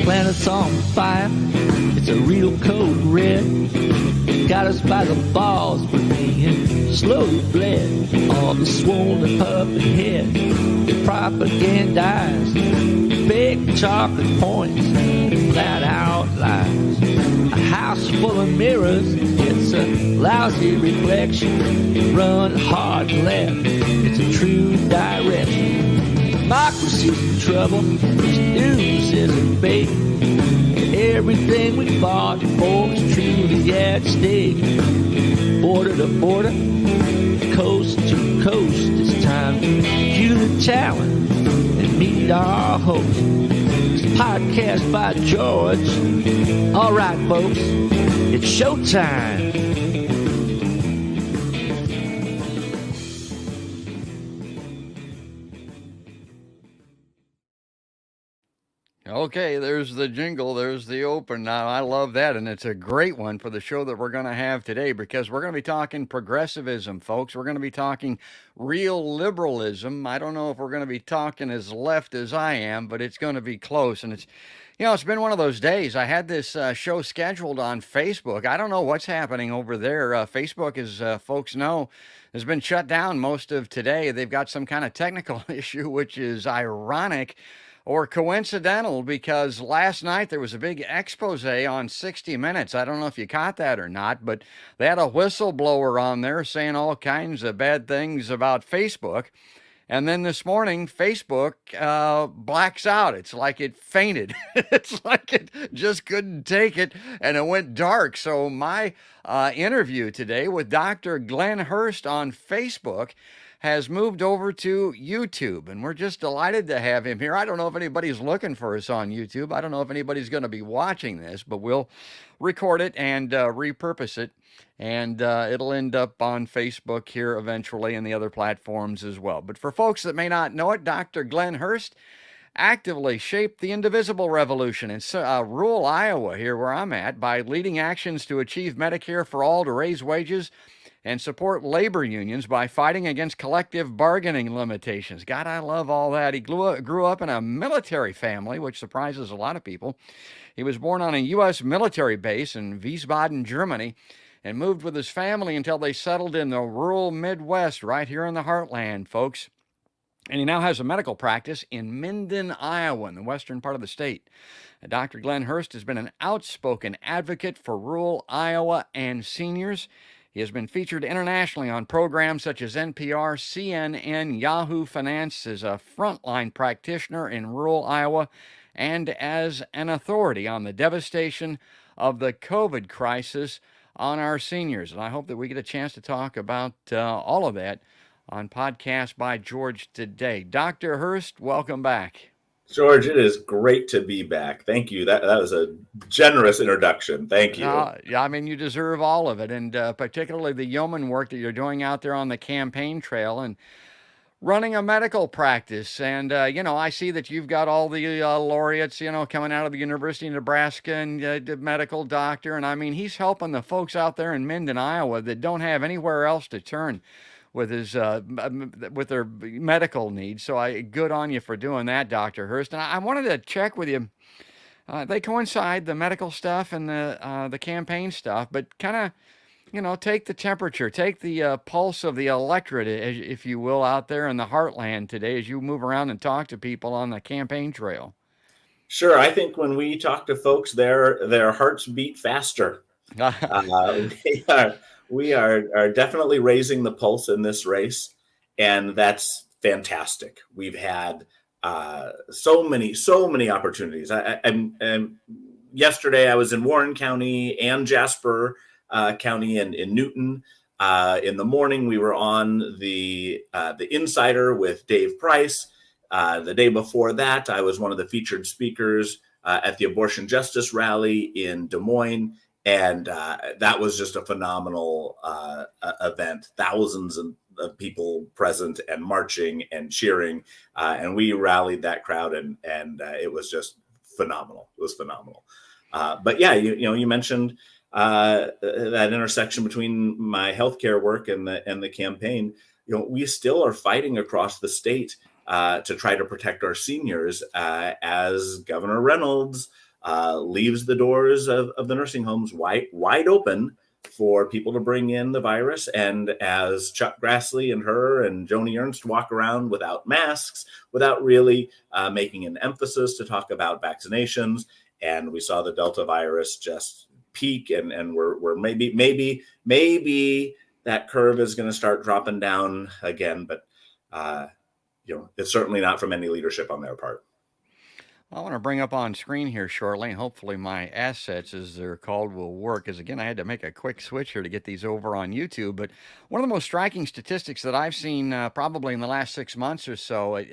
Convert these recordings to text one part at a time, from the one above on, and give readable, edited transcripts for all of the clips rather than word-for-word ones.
planet's on fire. It's a real code red. Got us by the balls, we're being slowly bled. All the swollen puppet heads, they propagandize big chocolate points and flat out lies. A house full of mirrors, it's a lousy reflection. Run hard left, it's a true direction. Democracy's in trouble, this news isn't fake. Everything we fought for is truly at stake. Border to border, coast to coast, it's time to cue the talent and meet our host. It's a podcast by George. All right, folks, it's showtime. Okay, there's the jingle, there's the open. Now, I love that, and it's a great one for the show that we're going to have today because we're going to be talking progressivism, folks. We're going to be talking real liberalism. I don't know if we're going to be talking as left as I am, but it's going to be close. And it's been one of those days. I had this show scheduled on Facebook. I don't know what's happening over there. Facebook, as folks know, has been shut down most of today. They've got some kind of technical issue, which is ironic or coincidental because last night there was a big expose on 60 Minutes. I don't know if you caught that or not, but they had a whistleblower on there saying all kinds of bad things about Facebook. And then this morning, Facebook blacks out. It's like it fainted. It's like it just couldn't take it, and it went dark. So my interview today with Dr. Glenn Hurst on Facebook has moved over to YouTube, and we're just delighted to have him here. I don't know if anybody's looking for us on YouTube. I don't know if anybody's going to be watching this, but we'll record it and repurpose it, and it'll end up on Facebook here eventually and the other platforms as well. But for folks that may not know it, Dr. Glenn Hurst actively shaped the indivisible revolution in rural Iowa, here where I'm at, by leading actions to achieve Medicare for all, to raise wages, and support labor unions by fighting against collective bargaining limitations. God, I love all that. He grew up in a military family, which surprises a lot of people. He was born on a U.S. military base in Wiesbaden, Germany, and moved with his family until they settled in the rural Midwest, right here in the heartland, folks. And he now has a medical practice in Minden, Iowa, in the western part of the state. Dr. Glenn Hurst has been an outspoken advocate for rural Iowa and seniors. He has been featured internationally on programs such as NPR, CNN, Yahoo Finance, as a frontline practitioner in rural Iowa, and as an authority on the devastation of the COVID crisis on our seniors. And I hope that we get a chance to talk about all of that on Podcast by George today. Dr. Hurst, welcome back. George, it is great to be back. Thank you. That was a generous introduction. Thank you. Yeah, I mean, you deserve all of it, and particularly the yeoman work that you're doing out there on the campaign trail and running a medical practice. And, I see that you've got all the laureates, coming out of the University of Nebraska and medical doctor. And, I mean, he's helping the folks out there in Minden, Iowa that don't have anywhere else to turn with with their medical needs. So good on you for doing that, Dr. Hurst. And I wanted to check with you. They coincide, the medical stuff and the campaign stuff, but kind of, take the temperature, take the pulse of the electorate, if you will, out there in the heartland today as you move around and talk to people on the campaign trail. Sure. I think when we talk to folks, their hearts beat faster. We are definitely raising the pulse in this race, and that's fantastic. We've had so many opportunities. And yesterday I was in Warren County and Jasper County and in Newton. In the morning we were on the Insider with Dave Price. The day before that, I was one of the featured speakers at the Abortion Justice Rally in Des Moines. And that was just a phenomenal event. Thousands of people present and marching and cheering. And we rallied that crowd, and it was just phenomenal. It was phenomenal. But yeah, you mentioned that intersection between my healthcare work and the campaign. We still are fighting across the state to try to protect our seniors, as Governor Reynolds leaves the doors of the nursing homes wide open for people to bring in the virus. And as Chuck Grassley and her and Joni Ernst walk around without masks, without really making an emphasis to talk about vaccinations, and we saw the Delta virus just peak, and we're maybe that curve is going to start dropping down again, but it's certainly not from any leadership on their part. I want to bring up on screen here shortly. Hopefully my assets, as they're called, will work. Because again, I had to make a quick switch here to get these over on YouTube. But one of the most striking statistics that I've seen probably in the last 6 months or so,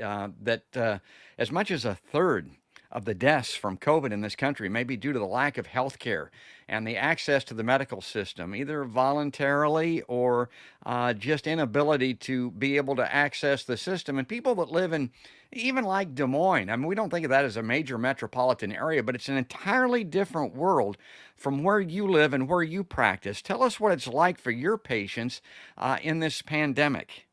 that as much as a third of the deaths from COVID in this country may be due to the lack of health care and the access to the medical system, either voluntarily or just inability to be able to access the system. And people that live in even like Des Moines, I mean, we don't think of that as a major metropolitan area, but it's an entirely different world from where you live and where you practice. Tell us what it's like for your patients in this pandemic.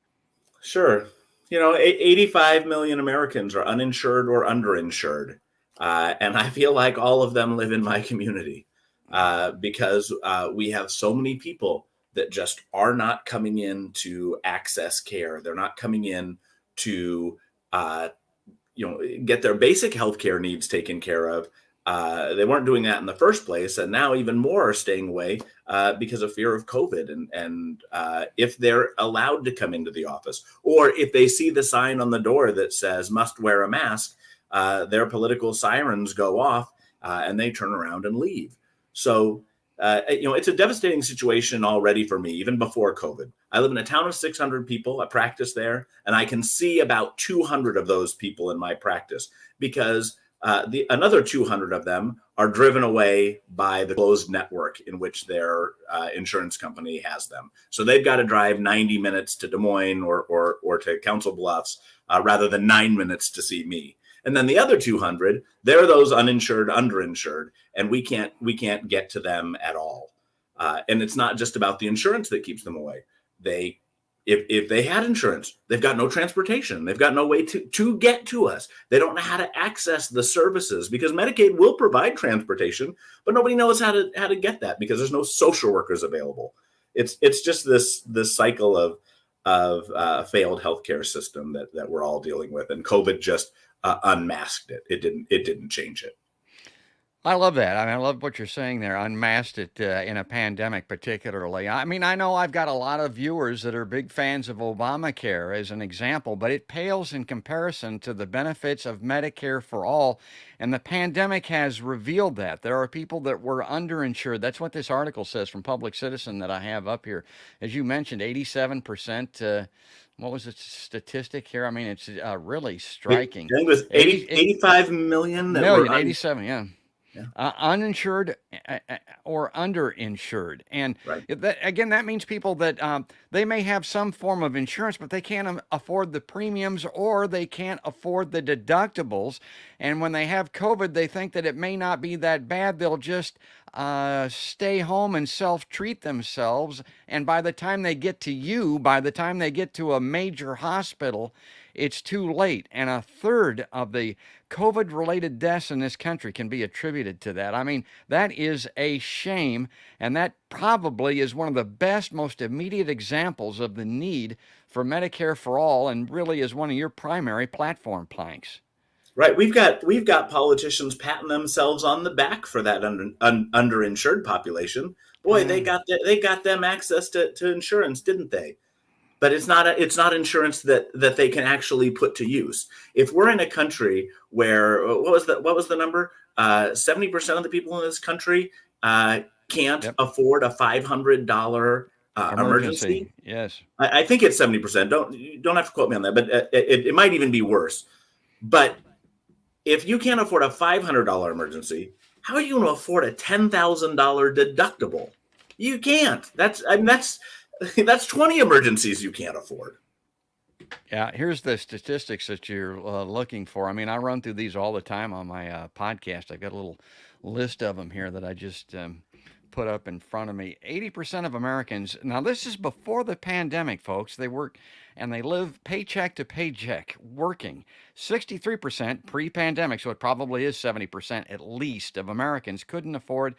Sure. 85 million Americans are uninsured or underinsured. And I feel like all of them live in my community because we have so many people that just are not coming in to access care. They're not coming in to get their basic healthcare needs taken care of. They weren't doing that in the first place, and now even more are staying away because of fear of COVID. And if they're allowed to come into the office, or if they see the sign on the door that says "must wear a mask," their political sirens go off and they turn around and leave. So it's a devastating situation already for me, even before COVID. I live in a town of 600 people. I practice there, and I can see about 200 of those people in my practice because another 200 of them are driven away by the closed network in which their insurance company has them. So they've got to drive 90 minutes to Des Moines or to Council Bluffs rather than 9 minutes to see me. And then the other 200, they're those uninsured, underinsured, and we can't get to them at all. And it's not just about the insurance that keeps them away. If they had insurance, they've got no transportation. They've got no way to get to us. They don't know how to access the services because Medicaid will provide transportation, but nobody knows how to get that because there's no social workers available. It's just this cycle of failed healthcare system that we're all dealing with, and COVID just unmasked it. It didn't change it. I love that. I mean, I love what you're saying there. Unmasked it in a pandemic, particularly. I mean, I know I've got a lot of viewers that are big fans of Obamacare as an example, but it pales in comparison to the benefits of Medicare for all. And the pandemic has revealed that there are people that were underinsured. That's what this article says from Public Citizen that I have up here. As you mentioned, 87%. What was the statistic here? I mean, it's really striking. I think it was 85 million. Million, 87, yeah. Uninsured or underinsured. And right. That means people that they may have some form of insurance, but they can't afford the premiums or they can't afford the deductibles. And when they have COVID, they think that it may not be that bad. They'll just stay home and self-treat themselves. And by the time they get to a major hospital, it's too late. And a third of the COVID-related deaths in this country can be attributed to that. I mean, that is a shame. And that probably is one of the best, most immediate examples of the need for Medicare for all, and really is one of your primary platform planks. Right. We've got politicians patting themselves on the back for that underinsured population. Boy, they got them access to insurance, didn't they? But it's not insurance that they can actually put to use. If we're in a country where what was the number? 70% of the people in this country can't afford a $500 emergency. Yes, I think it's 70%. Don't have to quote me on that, but it might even be worse. But if you can't afford a $500 emergency, how are you going to afford a $10,000 deductible? You can't. That's 20 emergencies you can't afford. Yeah, here's the statistics that you're looking for. I mean, I run through these all the time on my podcast. I've got a little list of them here that I just put up in front of me. 80% of Americans, now this is before the pandemic, folks, they work and they live paycheck to paycheck working. 63% pre-pandemic, so it probably is 70% at least of Americans couldn't afford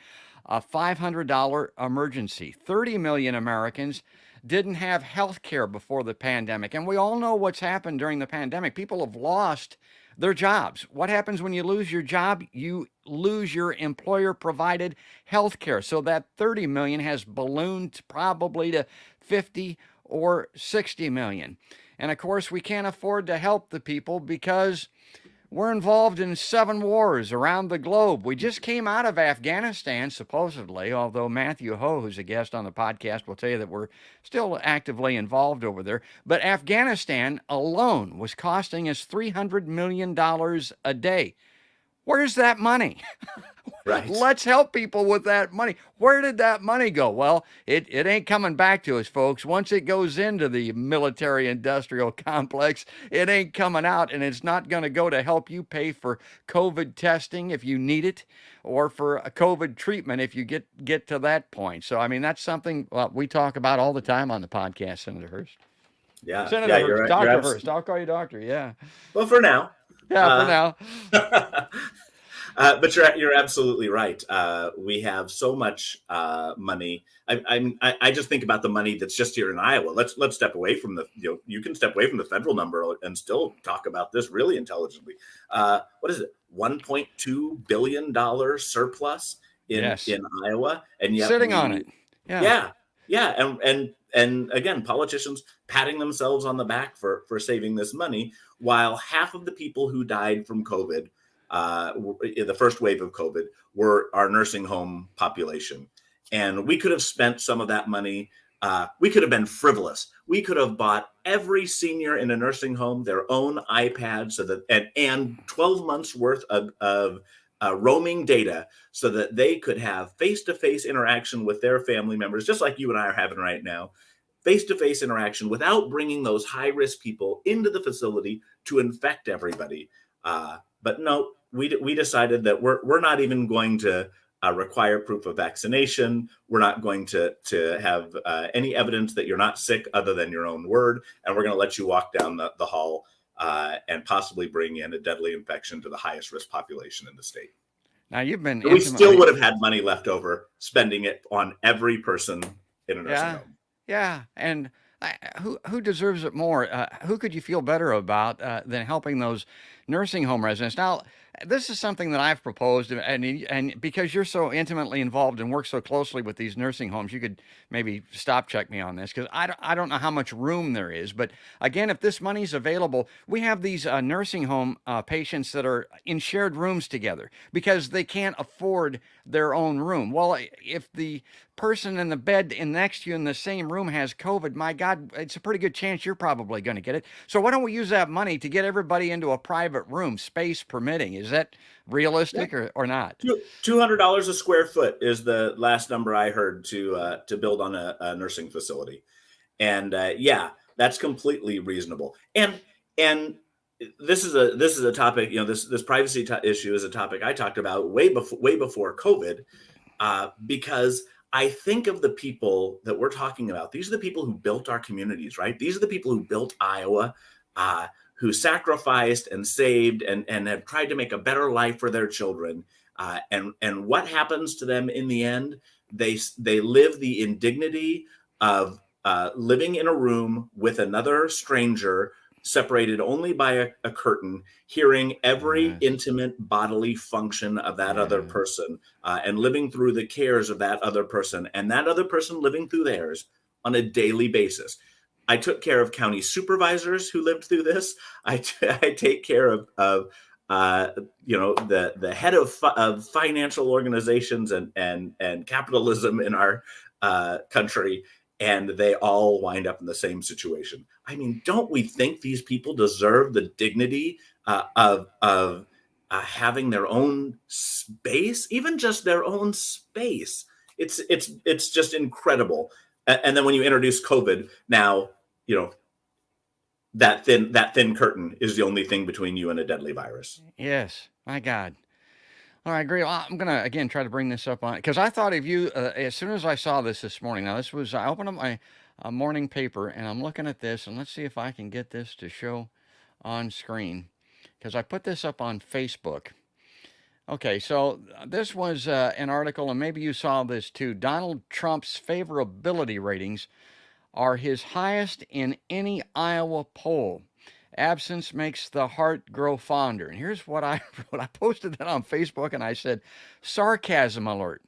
a $500 emergency. 30 million Americans didn't have health care before the pandemic. And we all know what's happened during the pandemic. People have lost their jobs. What happens when you lose your job? You lose your employer provided health care. So that 30 million has ballooned probably to 50 or 60 million. And of course, we can't afford to help the people because we're involved in 7 wars around the globe. We just came out of Afghanistan, supposedly, although Matthew Ho, who's a guest on the podcast, will tell you that we're still actively involved over there. But Afghanistan alone was costing us $300 million a day. Where's that money? Right. Let's help people with that money. Where did that money go? Well, it ain't coming back to us, folks. Once it goes into the military industrial complex, it ain't coming out, and it's not going to go to help you pay for COVID testing if you need it, or for a COVID treatment if you get to that point. So, I mean, that's something we talk about all the time on the podcast, Senator Hurst. Yeah. Senator Yeah, Hurst, you're right. Dr. Hurst. I'll call you doctor. Yeah. Well, for now. Yeah, for now. But you're absolutely right. We have so much money. I just think about the money that's just here in Iowa. Let's step away from you can step away from the federal number and still talk about this really intelligently. What is it? $1.2 billion surplus in Iowa, and yet sitting on it. Yeah. And again, politicians patting themselves on the back for saving this money, while half of the people who died from COVID, in the first wave of COVID, were our nursing home population. And we could have spent some of that money. We could have been frivolous. We could have bought every senior in a nursing home their own iPad, so that and 12 months worth of roaming data, so that they could have face-to-face interaction with their family members, just like you and I are having right now, face-to-face interaction without bringing those high-risk people into the facility to infect everybody. But no, we decided that we're not even going to require proof of vaccination. We're not going to have any evidence that you're not sick other than your own word, and we're going to let you walk down the hall and possibly bring in a deadly infection to the highest risk population in the state. Now you've been. We still would have had money left over, spending it on every person in a nursing home. Yeah, and who deserves it more? Who could you feel better about than helping those nursing home residents? Now, this is something that I've proposed, and because you're so intimately involved and work so closely with these nursing homes, you could maybe stop check me on this, because I don't know how much room there is. But again, if this money's available, we have these nursing home patients that are in shared rooms together because they can't afford their own room. Well, if the person in the bed next to you in the same room has COVID, my God, it's a pretty good chance you're probably going to get it. So why don't we use that money to get everybody into a private room, space permitting? Is that realistic or not? $200 a square foot is the last number I heard to build on a nursing facility, and that's completely reasonable. And this is a topic. This privacy issue is a topic I talked about way before COVID, because I think of the people that we're talking about. These are the people who built our communities, right? These are the people who built Iowa, who sacrificed and saved and have tried to make a better life for their children. And what happens to them in the end? They live the indignity of living in a room with another stranger, separated only by a curtain, hearing every intimate bodily function of that other person, and living through the cares of that other person, and that other person living through theirs on a daily basis. I took care of county supervisors who lived through this. I take care of the head of financial organizations and capitalism in our country, and they all wind up in the same situation. I mean, don't we think these people deserve the dignity of having their own space, even just their own space? It's just incredible. And then when you introduce COVID, now that thin curtain is the only thing between you and a deadly virus. Yes, my God. All right, great. Well, I'm going to, again, try to bring this up on, because I thought of you as soon as I saw this morning. Now, I opened up my morning paper and I'm looking at this, and let's see if I can get this to show on screen, because I put this up on Facebook. Okay, so this was an article, and maybe you saw this too. Donald Trump's favorability ratings are his highest in any Iowa poll. Absence makes the heart grow fonder. And here's what I when I posted that on Facebook, and I said, sarcasm alert.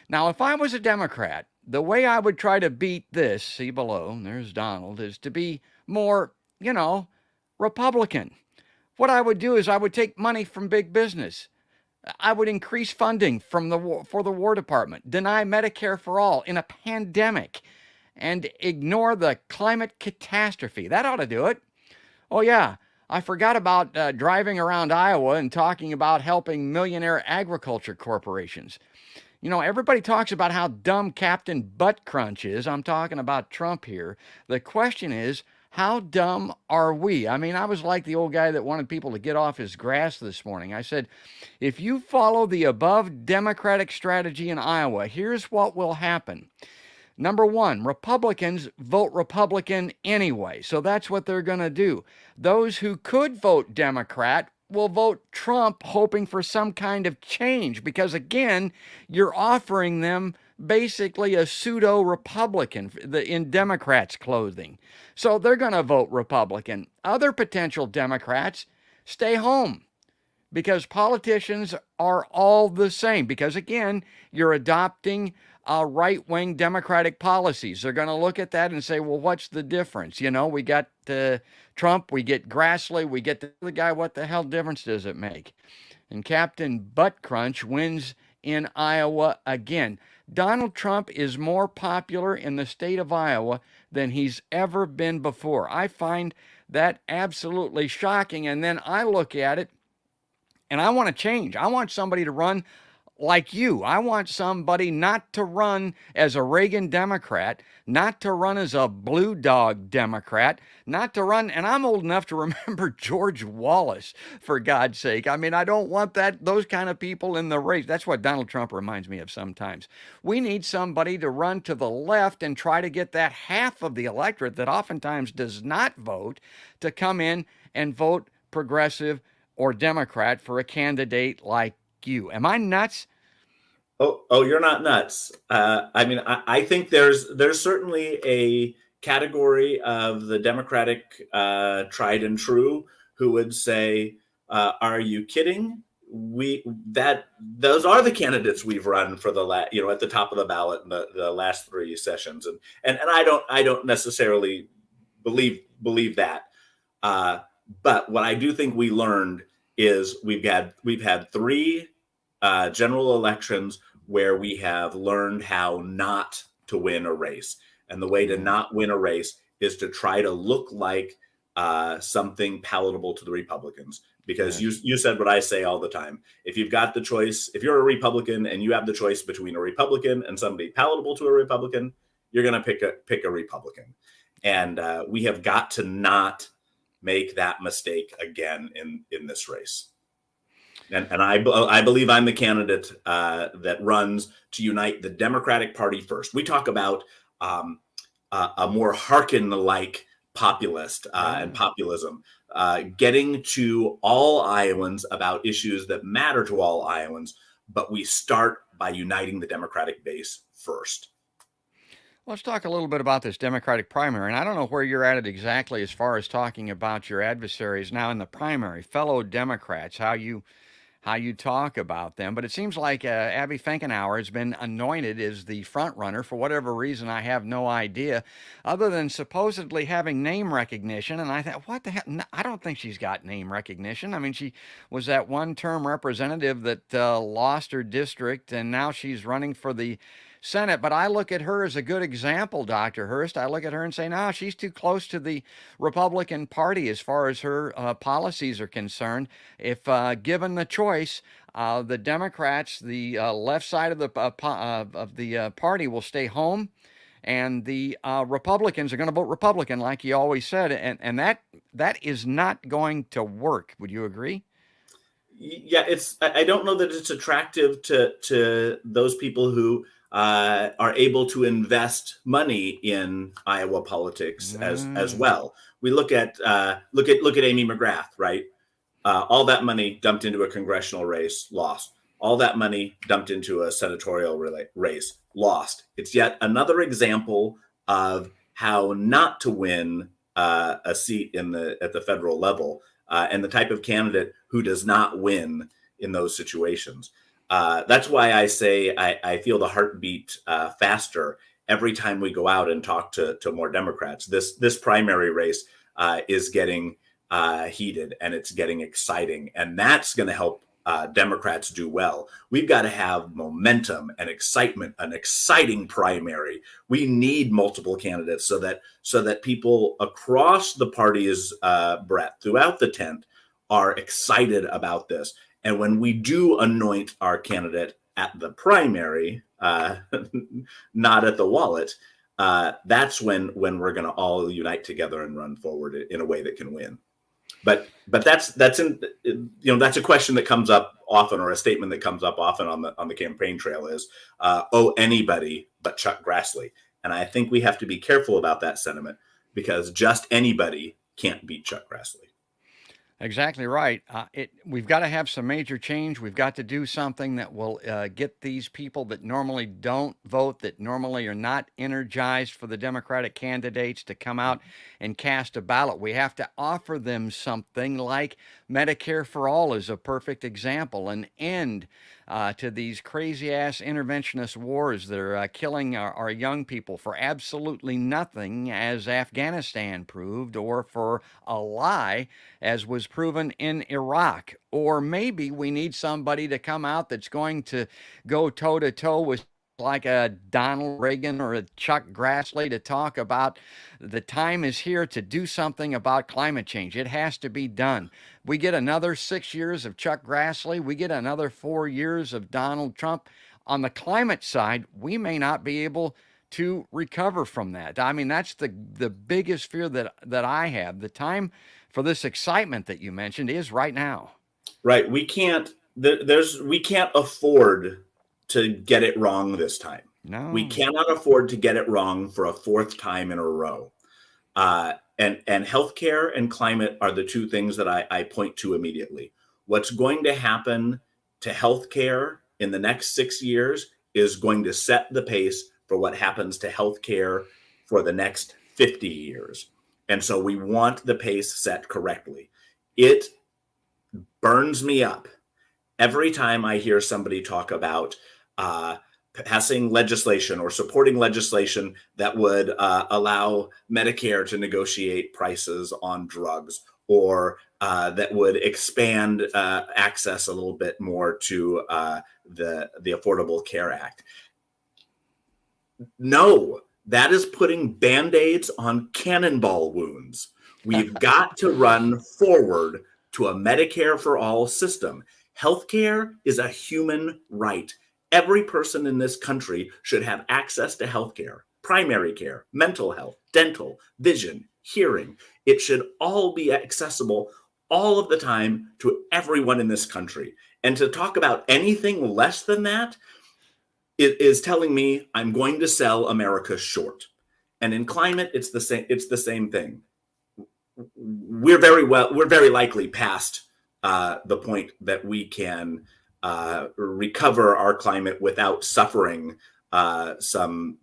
Now, if I was a Democrat, the way I would try to beat this, see below, there's Donald, is to be more, Republican. What I would do is I would take money from big business. I would increase funding for the War Department, deny Medicare for all in a pandemic, and ignore the climate catastrophe. That ought to do it. Oh, yeah, I forgot about driving around Iowa and talking about helping millionaire agriculture corporations. Everybody talks about how dumb Captain Butt Crunch is. I'm talking about Trump here. The question is, how dumb are we? I mean, I was like the old guy that wanted people to get off his grass this morning. I said, if you follow the above Democratic strategy in Iowa, here's what will happen. Number one, Republicans vote Republican anyway, so that's what they're going to do. Those who could vote Democrat will vote Trump, hoping for some kind of change, because again, you're offering them basically a pseudo-Republican in Democrats' clothing. So they're going to vote Republican. Other potential Democrats stay home, because politicians are all the same. Because again, you're adopting right-wing Democratic policies. They're going to look at that and say, well, what's the difference? We got Trump, we get Grassley, we get the other guy. What the hell difference does it make? And Captain Butt Crunch wins in Iowa again. Donald Trump is more popular in the state of Iowa than he's ever been before. I find that absolutely shocking. And then I look at it and I want to change. I want somebody to run like you. I want somebody not to run as a Reagan Democrat, not to run as a Blue Dog Democrat, not to run, and I'm old enough to remember George Wallace, for God's sake. I mean, I don't want those kind of people in the race. That's what Donald Trump reminds me of sometimes. We need somebody to run to the left and try to get that half of the electorate that oftentimes does not vote to come in and vote progressive or Democrat for a candidate like you. Am I nuts? Oh, you're not nuts. I think there's certainly a category of the Democratic tried and true who would say, "Are you kidding? Those are the candidates we've run for at the top of the ballot in the last three sessions," and I don't necessarily believe that. But what I do think we learned is we've had three general elections where we have learned how not to win a race. And the way to not win a race is to try to look like something palatable to the Republicans. Because you said what I say all the time. If you've got the choice, if you're a Republican and you have the choice between a Republican and somebody palatable to a Republican, you're going to pick a Republican. And we have got to not make that mistake again in this race. And I believe I'm the candidate that runs to unite the Democratic Party first. We talk about a more Harkin-like populist and populism, getting to all Iowans about issues that matter to all Iowans, but we start by uniting the Democratic base first. Let's talk a little bit about this Democratic primary. And I don't know where you're at it exactly as far as talking about your adversaries now in the primary, fellow Democrats, how you talk about them. But it seems like Abby Finkenauer has been anointed as the front runner for whatever reason. I have no idea, other than supposedly having name recognition. And I thought, what the hell? No, I don't think she's got name recognition. I mean, she was that one-term representative that lost her district, and now she's running for the Senate. But I look at her as a good example, Dr. Hurst. I look at her and say, no, she's too close to the Republican Party as far as her policies are concerned. If given the choice, the Democrats, the left side of the party, will stay home, and the Republicans are going to vote Republican, like you always said, and that is not going to work. Would you agree? Yeah, I don't know that it's attractive to those people who are able to invest money in Iowa politics as Mm. well. We look at Amy McGrath, right? All that money dumped into a congressional race, lost. All that money dumped into a senatorial race, lost. It's yet another example of how not to win a seat at the federal level, and the type of candidate who does not win in those situations. That's why I say I feel the heartbeat faster every time we go out and talk to more Democrats. This primary race is getting heated, and it's getting exciting, and that's going to help Democrats do well. We've got to have momentum and excitement, an exciting primary. We need multiple candidates so that people across the party's breadth throughout the tent are excited about this. And when we do anoint our candidate at the primary, not at the wallet, that's when we're going to all unite together and run forward in a way that can win. But that's a question that comes up often, or a statement that comes up often on the campaign trail is, anybody but Chuck Grassley. And I think we have to be careful about that sentiment, because just anybody can't beat Chuck Grassley. Exactly right. We've got to have some major change. We've got to do something that will get these people that normally don't vote, that normally are not energized for the Democratic candidates, to come out and cast a ballot. We have to offer them something like Medicare for All is a perfect example, an end to these crazy ass interventionist wars that are killing our young people for absolutely nothing, as Afghanistan proved, or for a lie, as was proven in Iraq. Or maybe we need somebody to come out that's going to go toe to toe with like a Donald Reagan or a Chuck Grassley, to talk about the time is here to do something about climate change. It has to be done. We get another 6 years of Chuck Grassley. We get another 4 years of Donald Trump. On the climate side, we may not be able to recover from that. I mean, that's the biggest fear that I have. The time for this excitement that you mentioned is right now. Right. We can't afford to get it wrong this time. No. We cannot afford to get it wrong for a fourth time in a row. And healthcare and climate are the two things that I point to immediately. What's going to happen to healthcare in the next 6 years is going to set the pace for what happens to healthcare for the next 50 years. And so we want the pace set correctly. It burns me up every time I hear somebody talk about passing legislation or supporting legislation that would allow Medicare to negotiate prices on drugs, or that would expand access a little bit more to the Affordable Care Act. No, that is putting Band-Aids on cannonball wounds. We've got to run forward to a Medicare for all system. Healthcare is a human right. Every person in this country should have access to healthcare, primary care, mental health, dental, vision, hearing. It should all be accessible all of the time to everyone in this country. And to talk about anything less than that is telling me I'm going to sell America short. And in climate, it's the same thing. We're very likely past the point that we can recover our climate without suffering some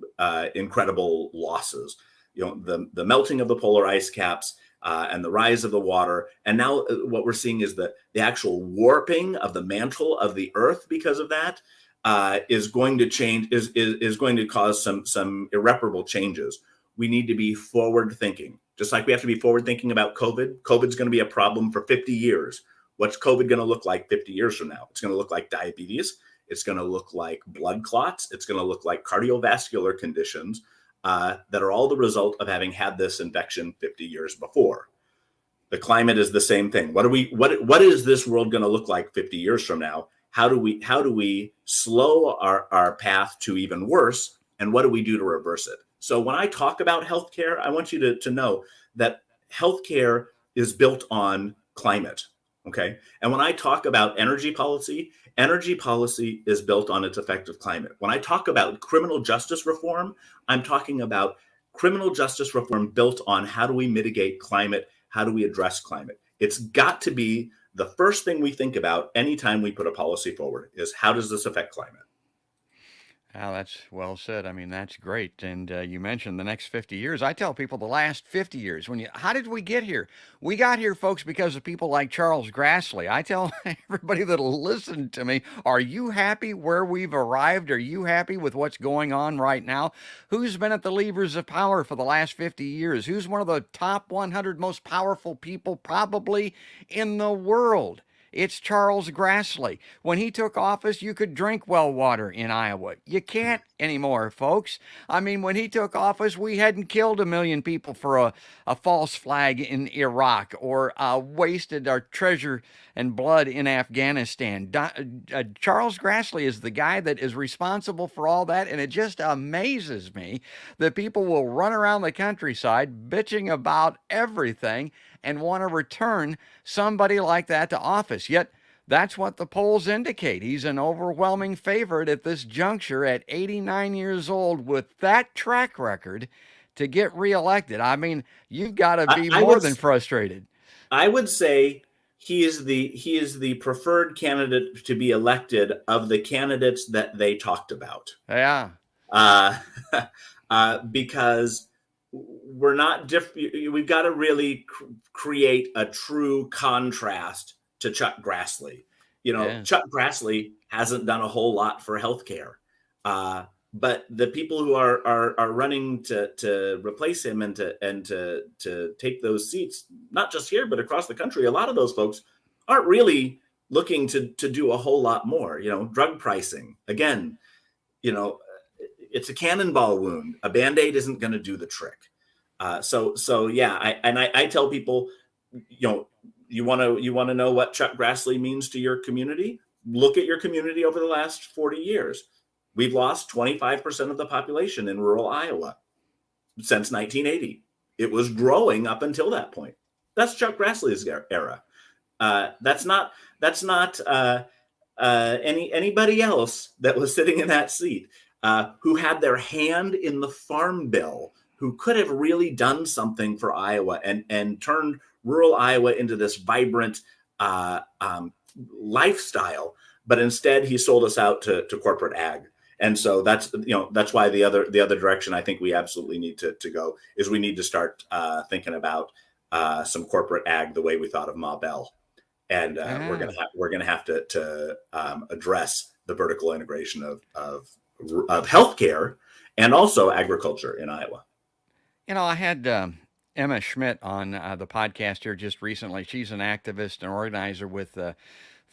incredible losses. The melting of the polar ice caps and the rise of the water, and now what we're seeing is the actual warping of the mantle of the Earth because of that is going to change. Is going to cause some irreparable changes. We need to be forward thinking, just like we have to be forward thinking about COVID. COVID's going to be a problem for 50 years. What's COVID going to look like 50 years from now? It's going to look like diabetes. It's going to look like blood clots. It's going to look like cardiovascular conditions that are all the result of having had this infection 50 years before. The climate is the same thing. What is this world going to look like 50 years from now? How do we slow our path to even worse? And what do we do to reverse it? So when I talk about healthcare, I want you to know that healthcare is built on climate. Okay. And when I talk about energy policy is built on its effect of climate. When I talk about criminal justice reform, I'm talking about criminal justice reform built on how do we mitigate climate? How do we address climate? It's got to be the first thing we think about anytime we put a policy forward is how does this affect climate? Oh, that's well said. I mean, that's great. And you mentioned the next 50 years. I tell people the last 50 years. How did we get here? We got here, folks, because of people like Charles Grassley. I tell everybody that'll listen to me, are you happy where we've arrived? Are you happy with what's going on right now? Who's been at the levers of power for the last 50 years? Who's one of the top 100 most powerful people probably in the world? It's Charles Grassley. When he took office, you could drink well water in Iowa. You can't anymore, folks. I mean, when he took office, we hadn't killed 1 million people for a false flag in Iraq or wasted our treasure and blood in Afghanistan. Charles Grassley is the guy that is responsible for all that, and it just amazes me that people will run around the countryside bitching about everything and want to return somebody like that to office. Yet that's what the polls indicate. He's an overwhelming favorite at this juncture at 89 years old with that track record to get reelected. I mean, you've got to be more than frustrated. I would say he is the preferred candidate to be elected of the candidates that they talked about. Yeah. Because we're not different. We've got to really create a true contrast to Chuck Grassley. Chuck Grassley hasn't done a whole lot for healthcare, but the people who are running to replace him and to take those seats, not just here but across the country, a lot of those folks aren't really looking to do a whole lot more. Drug pricing again. It's a cannonball wound. A Band-Aid isn't going to do the trick. So yeah. I tell people, you want to know what Chuck Grassley means to your community? Look at your community over the last 40 years. We've lost 25% of the population in rural Iowa since 1980. It was growing up until that point. That's Chuck Grassley's era. That's not anybody else that was sitting in that seat. Who had their hand in the farm bill, who could have really done something for Iowa and turned rural Iowa into this vibrant lifestyle. But instead, he sold us out to corporate ag. And so that's why the other direction I think we absolutely need to go is we need to start thinking about some corporate ag the way we thought of Ma Bell. And we're gonna have to address the vertical integration of healthcare and also agriculture in Iowa. I had Emma Schmidt on the podcast here just recently. She's an activist and organizer with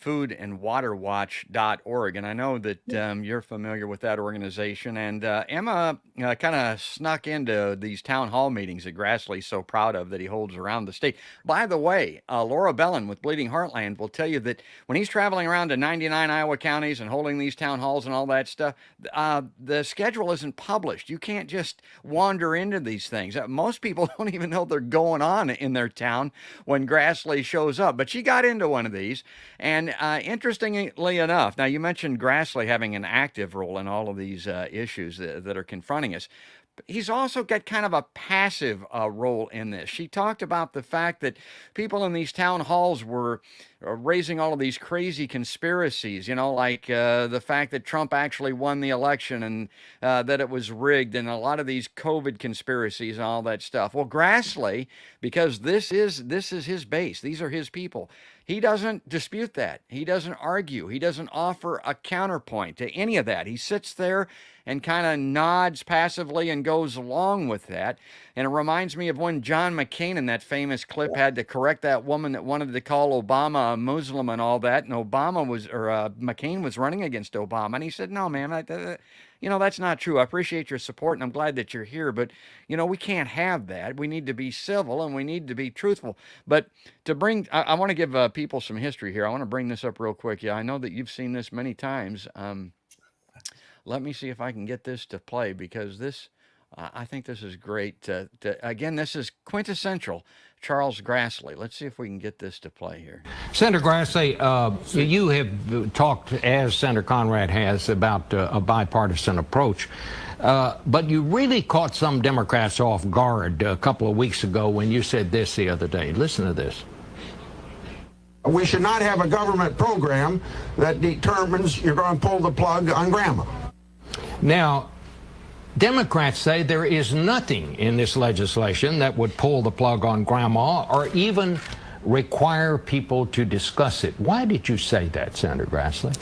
foodandwaterwatch.org. And I know that you're familiar with that organization. And Emma kind of snuck into these town hall meetings that Grassley's so proud of that he holds around the state. By the way, Laura Bellin with Bleeding Heartland will tell you that when he's traveling around to 99 Iowa counties and holding these town halls and all that stuff, the schedule isn't published. You can't just wander into these things. Most people don't even know they're going on in their town when Grassley shows up. But she got into one of these. And interestingly enough, now you mentioned Grassley having an active role in all of these issues that are confronting us. But he's also got kind of a passive role in this. She talked about the fact that people in these town halls were raising all of these crazy conspiracies, like the fact that Trump actually won the election and that it was rigged and a lot of these COVID conspiracies and all that stuff. Well, Grassley, because this is his base, these are his people, he doesn't dispute that. He doesn't argue. He doesn't offer a counterpoint to any of that. He sits there and kind of nods passively and goes along with that. And it reminds me of when John McCain in that famous clip had to correct that woman that wanted to call Obama a Muslim and all that. And McCain was running against Obama. And he said, no, man, that's not true. I appreciate your support and I'm glad that you're here. But, we can't have that. We need to be civil and we need to be truthful. But I want to give people some history here. I want to bring this up real quick. Yeah, I know that you've seen this many times. Let me see if I can get this to play because this I think this is great. Again, this is quintessential Charles Grassley. Let's see if we can get this to play here. Senator Grassley, you have talked, as Senator Conrad has, about a bipartisan approach. But you really caught some Democrats off guard a couple of weeks ago when you said this the other day. Listen to this. We should not have a government program that determines you're going to pull the plug on grandma. Now, Democrats say there is nothing in this legislation that would pull the plug on grandma or even require people to discuss it. Why did you say that, Senator Grassley?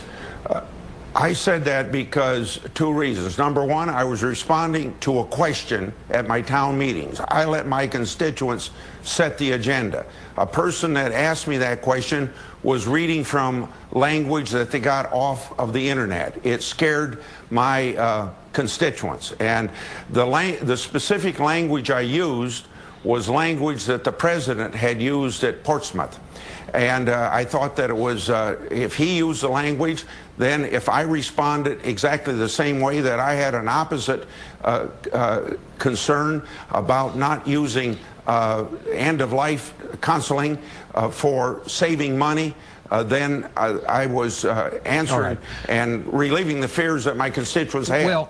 I said that because two reasons. Number one, I was responding to a question at my town meetings. I let my constituents set the agenda. A person that asked me that question was reading from language that they got off of the internet. It scared my constituents. And the specific language I used was language that the president had used at Portsmouth. And I thought that it was, if he used the language, then if I responded exactly the same way that I had an opposite concern about not using end-of-life counseling for saving money, then I was answering and relieving the fears that my constituents had. Well,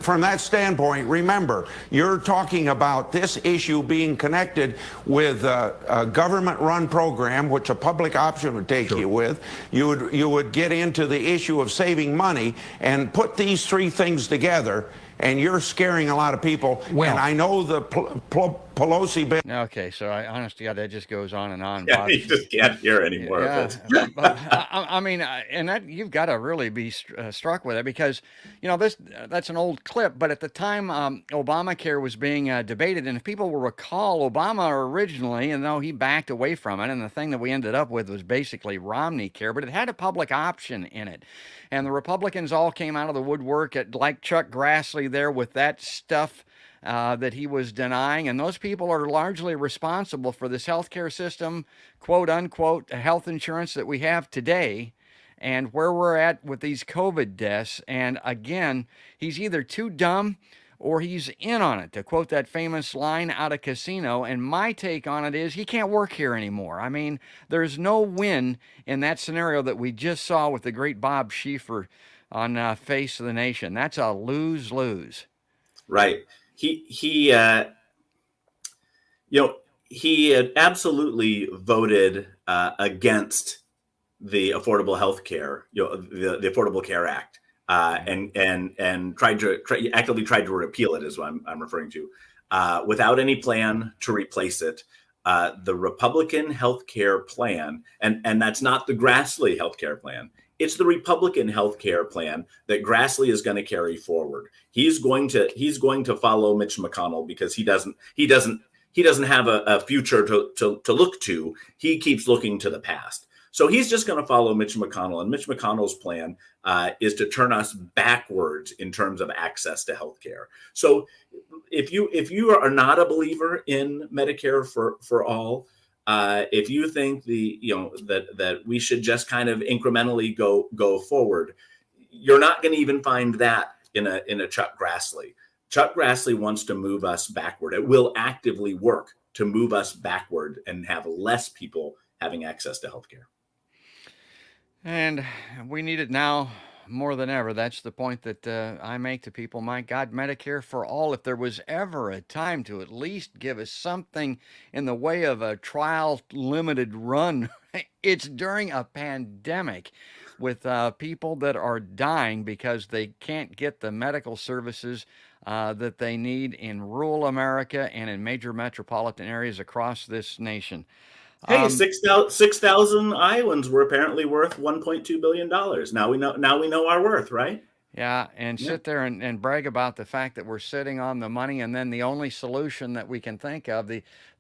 from that standpoint, remember, you're talking about this issue being connected with a government-run program, which a public option would take you with. You would get into the issue of saving money and put these three things together, and you're scaring a lot of people. Well, and I know the Pelosi bill. Okay, so honestly, that just goes on and on. Yeah, you just can't hear anymore. Yeah, but, I mean, and that you've got to really be struck with it because, that's an old clip. But at the time, Obamacare was being debated, and if people will recall, Obama originally, and though he backed away from it, and the thing that we ended up with was basically Romney Care, but it had a public option in it. And the Republicans all came out of the woodwork like Chuck Grassley there with that stuff that he was denying. And those people are largely responsible for this healthcare system, quote unquote, health insurance that we have today and where we're at with these COVID deaths. And again, he's either too dumb or he's in on it, to quote that famous line out of Casino. And my take on it is he can't work here anymore. I mean, there's no win in that scenario that we just saw with the great Bob Schieffer on Face of the Nation. That's a lose-lose. Right. He had absolutely voted against the Affordable Health Care, the Affordable Care Act. And actively tried to repeal it, is what I'm referring to, without any plan to replace it. The Republican health care plan, and that's not the Grassley health care plan. It's the Republican health care plan that Grassley is going to carry forward. He's going to follow Mitch McConnell because he doesn't have a future to look to. He keeps looking to the past. So he's just going to follow Mitch McConnell, and Mitch McConnell's plan is to turn us backwards in terms of access to health care. So if you are not a believer in Medicare for all, if you think that we should just kind of incrementally go forward, you're not going to even find that in a Chuck Grassley. Chuck Grassley wants to move us backward. It will actively work to move us backward and have less people having access to health care. And we need it now more than ever. That's the point that I make to people. My God, Medicare for all. If there was ever a time to at least give us something in the way of a trial limited run, it's during a pandemic with people that are dying because they can't get the medical services that they need in rural America and in major metropolitan areas across this nation. Hey, 6,000 Iowans were apparently worth $1.2 billion. Now we know our worth, right? Yeah, and sit there and brag about the fact that we're sitting on the money, and then the only solution that we can think of,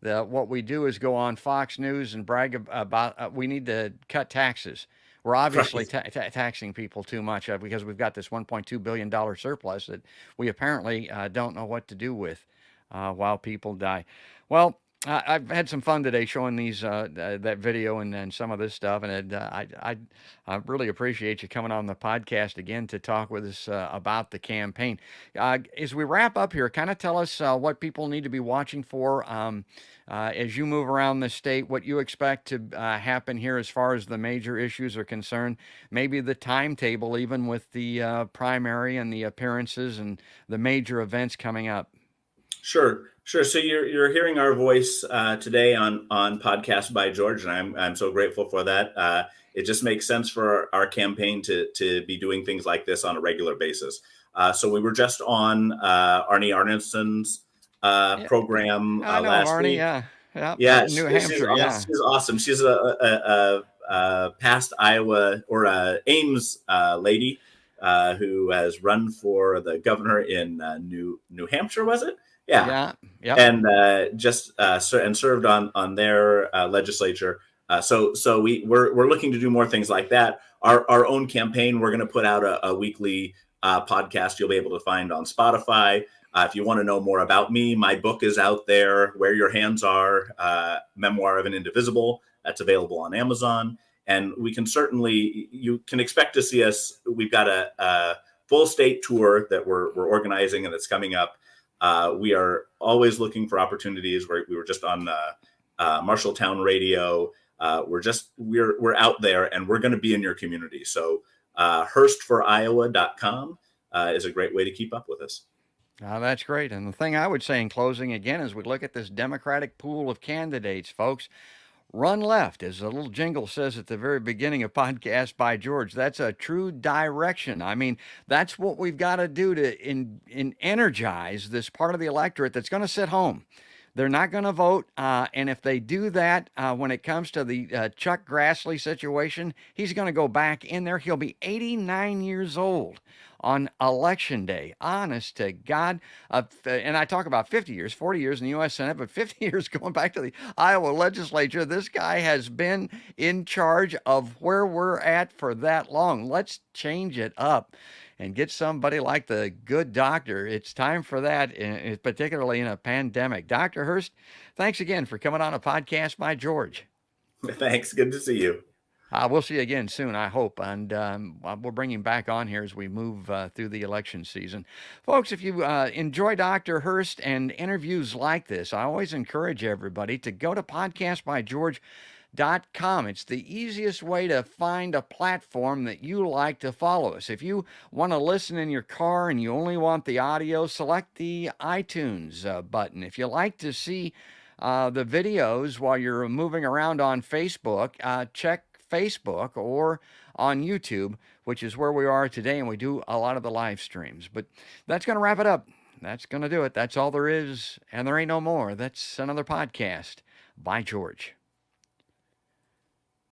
what we do is go on Fox News and brag about we need to cut taxes. We're obviously taxing people too much because we've got this $1.2 billion surplus that we apparently don't know what to do with while people die. Well, I've had some fun today showing these that video and some of this stuff, and I really appreciate you coming on the podcast again to talk with us about the campaign. As we wrap up here, kind of tell us what people need to be watching for as you move around the state, what you expect to happen here as far as the major issues are concerned, maybe the timetable even with the primary and the appearances and the major events coming up. Sure, sure. So you're hearing our voice today on Podcast by George, and I'm so grateful for that. It just makes sense for our campaign to be doing things like this on a regular basis. So we were just on Arnie Arneson's program I know last Arnie, week. yeah, New Hampshire, she's awesome. She's a past Iowa or Ames lady who has run for the governor in New Hampshire, was it? Yeah. And and served on their legislature. So we're looking to do more things like that. Our own campaign, we're going to put out a weekly podcast you'll be able to find on Spotify. If you want to know more about me, my book is out there, Where Your Hands Are, Memoir of an Indivisible. That's available on Amazon. And you can expect to see us. We've got a full state tour that we're organizing and that's coming up. We are always looking for opportunities. We were just on Marshalltown Radio. We're out there, and we're going to be in your community. So HurstForIowa.com is a great way to keep up with us. That's great. And the thing I would say in closing again, as we look at this Democratic pool of candidates, folks, run left, as the little jingle says at the very beginning of Podcast by George. That's a true direction. I mean, that's what we've got to do to energize this part of the electorate that's going to sit home. They're not going to vote. And if they do that, when it comes to the Chuck Grassley situation, he's going to go back in there. He'll be 89 years old on election day. Honest to God. And I talk about 50 years, 40 years in the U.S. Senate, but 50 years going back to the Iowa legislature. This guy has been in charge of where we're at for that long. Let's change it up and get somebody like the good doctor. It's time for that, particularly in a pandemic. Dr. Hurst, thanks again for coming on a Podcast by George. Thanks. Good to see you. We'll see you again soon, I hope, and we'll bring him back on here as we move through the election season. Folks, if you enjoy Dr. Hurst and interviews like this, I always encourage everybody to go to podcastbygeorge.com. It's the easiest way to find a platform that you like to follow us. If you want to listen in your car and you only want the audio, select the iTunes button. If you like to see the videos while you're moving around on Facebook, check Facebook or on YouTube, which is where we are today, and we do a lot of the live streams. But that's going to wrap it up. That's going to do it. That's all there is, and there ain't no more. That's another podcast by George.